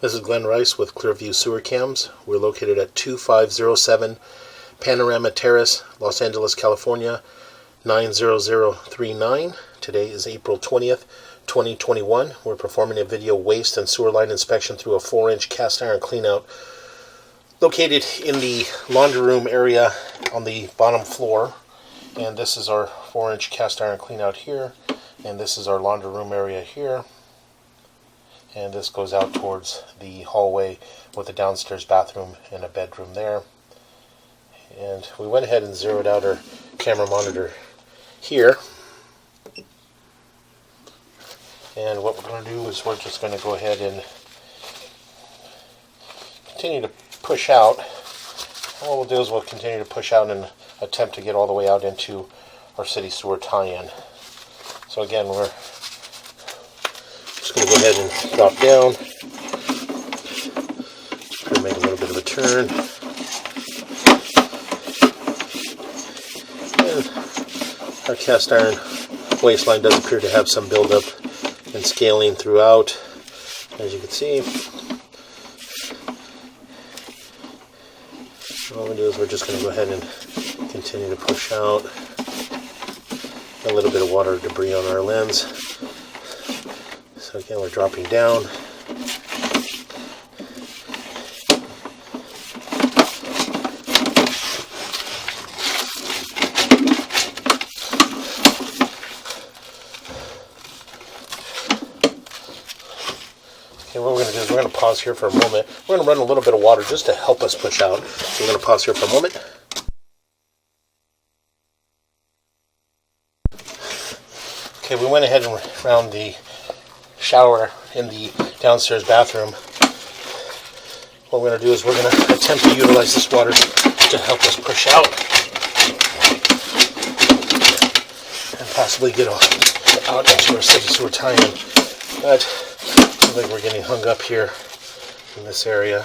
This is Glenn Rice with Clearview Sewer Cams. We're located at 2507 Panorama Ter, Los Angeles, California, 90039. Today is April 20th, 2021. We're performing a video waste and sewer line inspection through a 4-inch cast iron cleanout located in the laundry room area on the bottom floor. And this is our 4-inch cast iron cleanout here, and this is our laundry room area here. And this goes out towards the hallway with a downstairs bathroom and a bedroom there. And we went ahead and zeroed out our camera monitor here. And what we're going to do is we're just going to go ahead and continue to push out. And what we'll do is we'll continue to push out and attempt to get all the way out into our city sewer tie-in. So again, we're just going to go ahead and drop down. Just going to make a little bit of a turn. And our cast iron waistline does appear to have some buildup and scaling throughout, as you can see. All we do is we're just going to go ahead and continue to push out. A little bit of water debris on our lens. So again, we're dropping down. Okay, what we're going to do is we're going to pause here for a moment. We're going to run a little bit of water just to help us push out. So we're going to pause here for a moment. Okay, we went ahead and ran the shower in the downstairs bathroom. What we're going to do is we're going to attempt to utilize this water to help us push out and possibly get out into our city sewer tie-in. But I think we're getting hung up here in this area.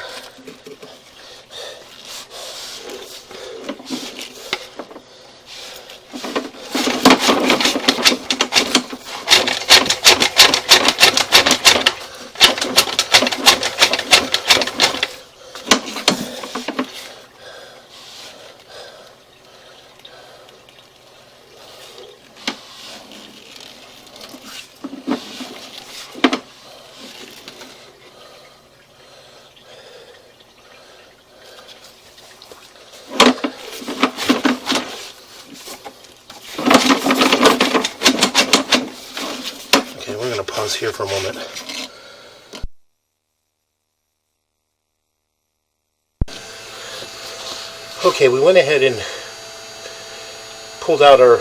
We're going to pause here for a moment. Okay, we went ahead and pulled out our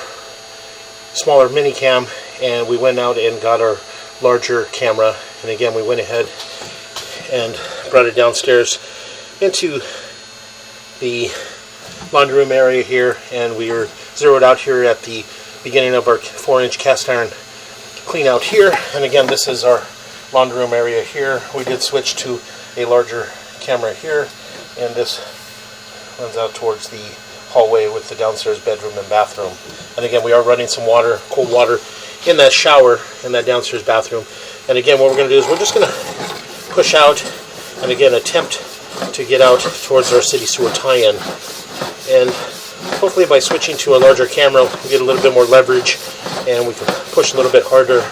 smaller mini cam, and we went out and got our larger camera. And again, we went ahead and brought it downstairs into the laundry room area here, and we were zeroed out here at the beginning of our 4-inch cast iron clean out here. And again, this is our laundry room area here. We did switch to a larger camera here, and this runs out towards the hallway with the downstairs bedroom and bathroom. And again, we are running some water, cold water, in that shower in that downstairs bathroom. And again, what we're going to do is we're just going to push out and again attempt to get out towards our city sewer tie-in. And hopefully by switching to a larger camera, we get a little bit more leverage and we can push a little bit harder,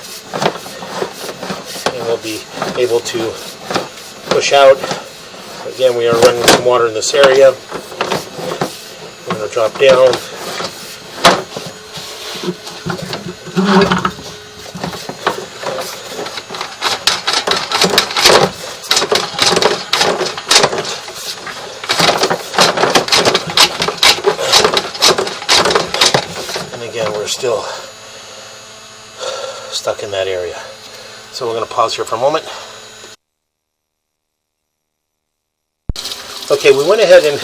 and we'll be able to push out. Again, we are running some water in this area. We're going to drop down. And again, we're still stuck in that area. So we're going to pause here for a moment. Okay, we went ahead and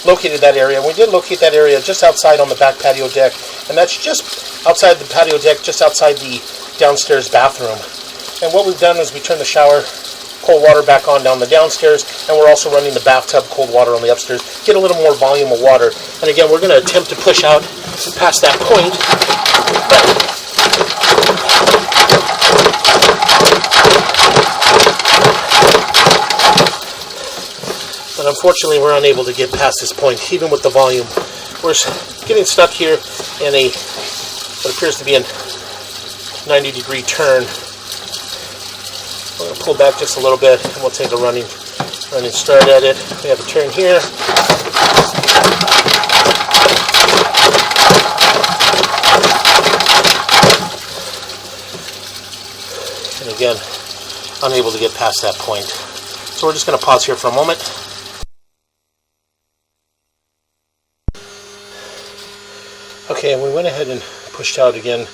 located that area. We did locate that area just outside on the back patio deck, and that's just outside the patio deck, just outside the downstairs bathroom. And what we've done is we turned the shower cold water back on down the downstairs, and we're also running the bathtub cold water on the upstairs, get a little more volume of water. And again, we're going to attempt to push out past that point. unfortunately we're unable to get past this point, even with the volume. We're getting stuck here in what appears to be a 90-degree turn. We're going to pull back just a little bit, and we'll take a running start at it. We have a turn here. And again, unable to get past that point. So we're just going to pause here for a moment. Okay, and we went ahead and pushed out again as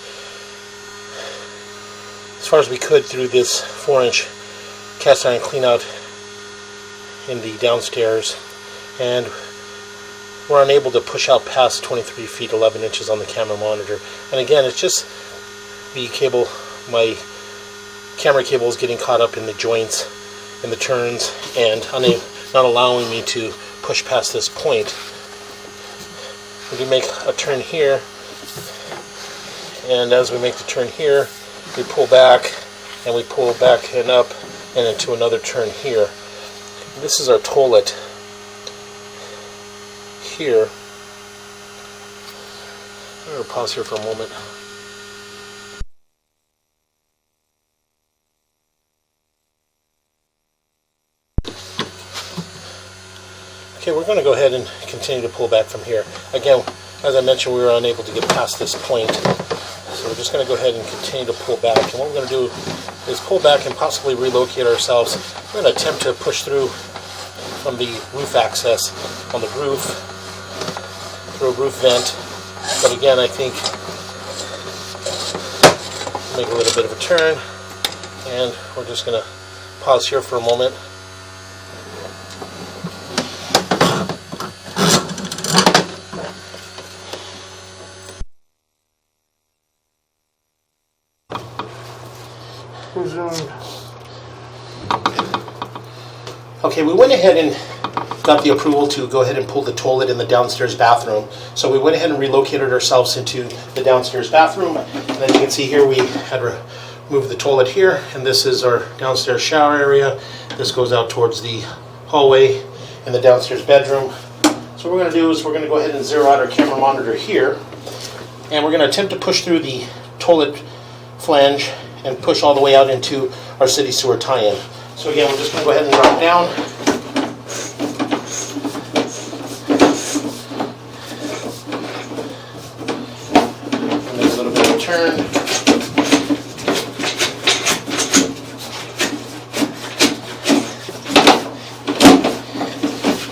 far as we could through this 4-inch cast iron clean out in the downstairs, and we're unable to push out past 23 feet 11 inches on the camera monitor. And again, it's just the cable, my camera cable is getting caught up in the joints and the turns and not allowing me to push past this point. We can make a turn here, and as we make the turn here, we pull back and up and into another turn here. This is our toilet here. I'm going to pause here for a moment. Okay, we're going to go ahead and continue to pull back from here. Again, as I mentioned, we were unable to get past this point. So we're just going to go ahead and continue to pull back. And what we're going to do is pull back and possibly relocate ourselves. We're going to attempt to push through from the roof access on the roof, through a roof vent. But again, I think make a little bit of a turn, and we're just going to pause here for a moment. Okay, we went ahead and got the approval to go ahead and pull the toilet in the downstairs bathroom. So we went ahead and relocated ourselves into the downstairs bathroom. And as you can see here, we had removed the toilet here, and this is our downstairs shower area. This goes out towards the hallway in the downstairs bedroom. So what we're going to do is we're going to go ahead and zero out our camera monitor here, and we're going to attempt to push through the toilet flange and push all the way out into our city sewer tie-in. So again, we're just going to go ahead and drop down. And make a little bit of a turn.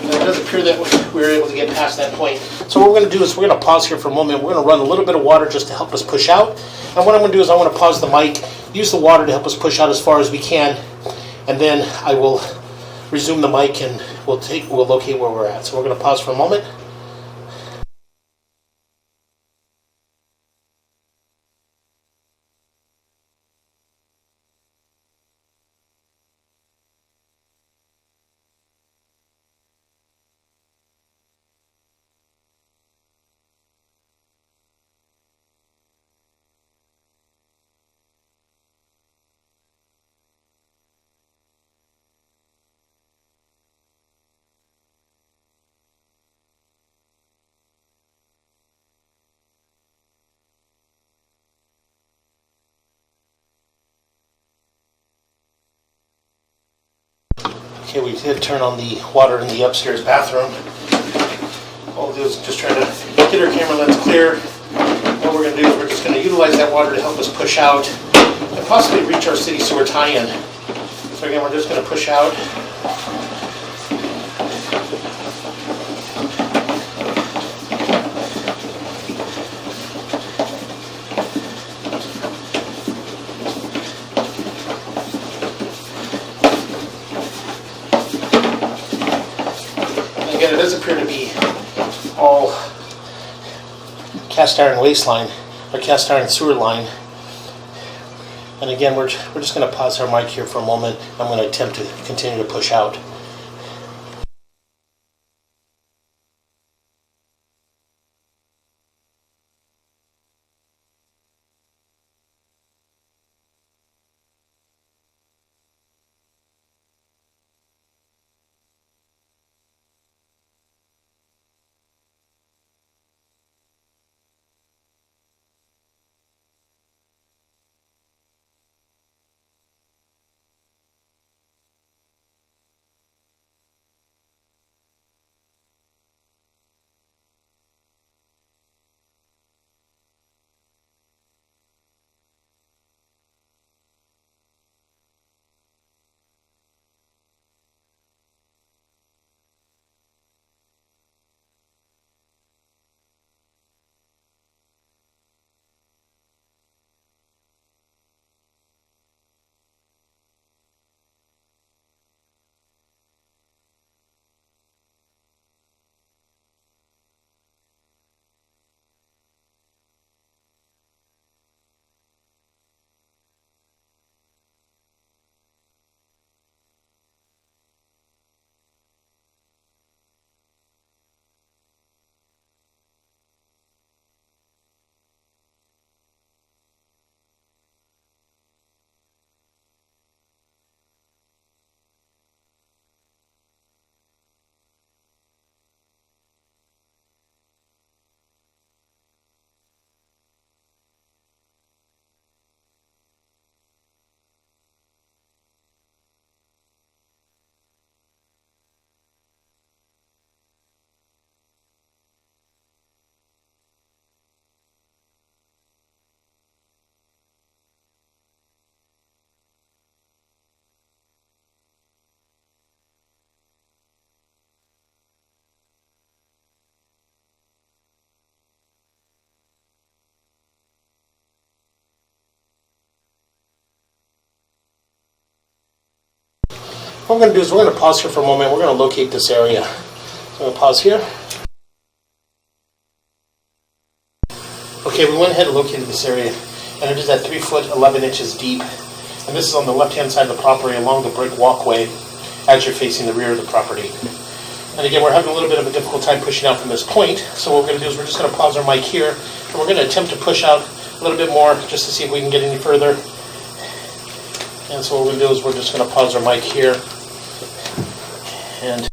Now it does appear that we were able to get past that point. So what we're going to do is we're going to pause here for a moment. We're going to run a little bit of water just to help us push out. And what I'm going to do is I want to pause the mic, use the water to help us push out as far as we can, and then I will resume the mic and we'll locate where we're at. So we're going to pause for a moment. Okay, we did turn on the water in the upstairs bathroom. All we'll do is just try to get our camera lens clear. What we're going to do is we're just going to utilize that water to help us push out and possibly reach our city sewer tie-in. So again, we're just going to push out. Again, it does appear to be all cast iron waste line, or cast iron sewer line. And again, we're just going to pause our mic here for a moment. I'm going to attempt to continue to push out. What we're going to do is we're going to pause here for a moment. We're going to locate this area. So I'm going to pause here. Okay, we went ahead and located this area, and it is at 3 foot 11 inches deep. And this is on the left-hand side of the property along the brick walkway as you're facing the rear of the property. And again, we're having a little bit of a difficult time pushing out from this point. So what we're going to do is we're just going to pause our mic here, and we're going to attempt to push out a little bit more just to see if we can get any further. And so what we're going to do is we're just going to pause our mic here. And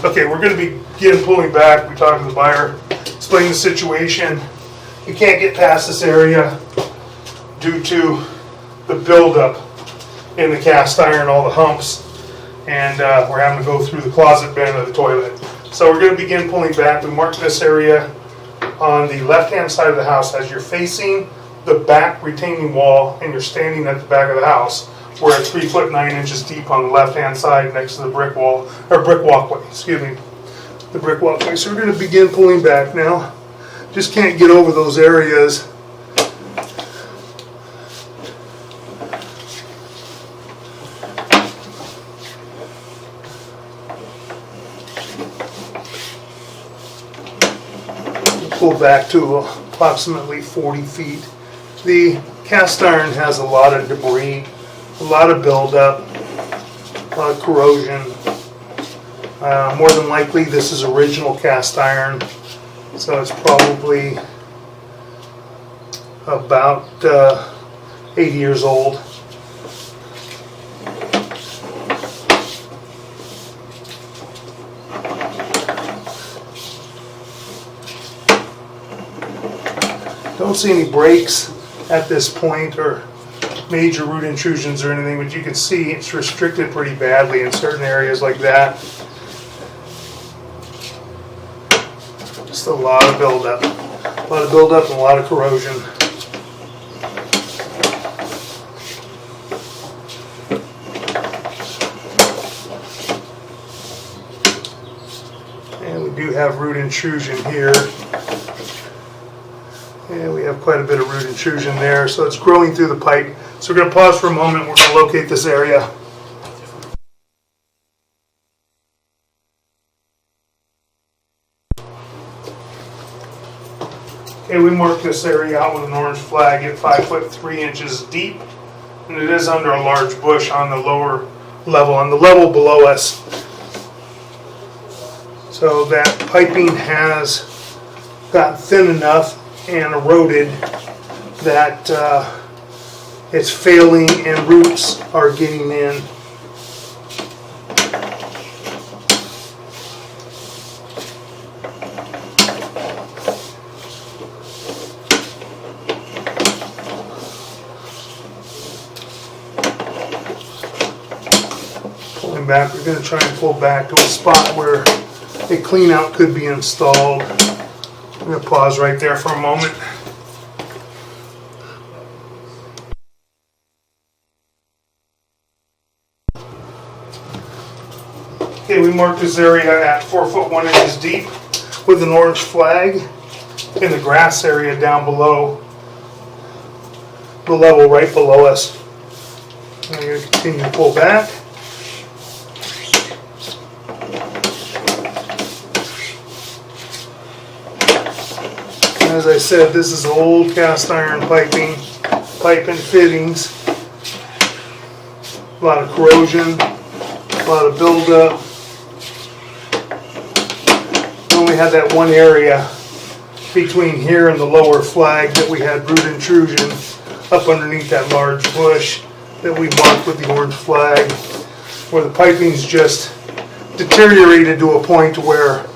Okay, we're going to begin pulling back. We talked to the buyer, explain the situation. You can't get past this area due to the buildup in the cast iron, all the humps, and we're having to go through the closet bin of the toilet. So we're going to begin pulling back. We marked this area on the left-hand side of the house as you're facing the back retaining wall and you're standing at the back of the house. We're at 3 foot 9 inches deep on the left-hand side next to the brick wall, or brick walkway, excuse me, the brick walkway. So we're going to begin pulling back now. Just can't get over those areas. Pull back to approximately 40 feet. The cast iron has a lot of debris, a lot of buildup, a lot of corrosion. More than likely this is original cast iron, so it's probably about 80 years old. Don't see any breaks at this point or major root intrusions or anything, but you can see it's restricted pretty badly in certain areas like that. Just a lot of buildup. A lot of buildup and a lot of corrosion. And we do have root intrusion here. And we have quite a bit of root intrusion there, so it's growing through the pipe. So we're going to pause for a moment. We're going to locate this area. Okay, we marked this area out with an orange flag at 5 foot 3 inches deep, and it is under a large bush on the lower level, on the level below us. So that piping has got thin enough and eroded that it's failing and roots are getting in. Pulling back, we're going to try and pull back to a spot where a clean out could be installed. I'm going to pause right there for a moment. Okay, we marked this area at 4 foot 1 inches deep with an orange flag in the grass area down below the level right below us. I'm going to continue to pull back. As I said, this is old cast iron piping, pipe and fittings. A lot of corrosion, a lot of buildup. We only had that one area between here and the lower flag that we had root intrusion up underneath that large bush that we marked with the orange flag, where the piping's just deteriorated to a point where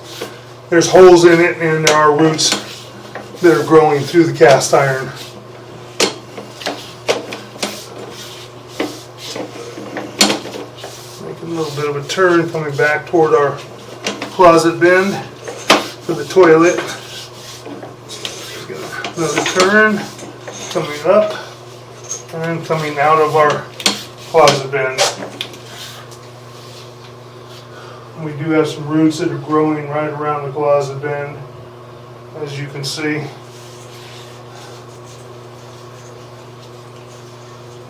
there's holes in it and there are roots that are growing through the cast iron. Making a little bit of a turn, coming back toward our closet bin for the toilet. Another turn, coming up and coming out of our closet bin. We do have some roots that are growing right around the closet bin, as you can see.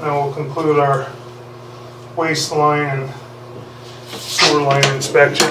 Now we'll conclude our waste line and sewer line inspection.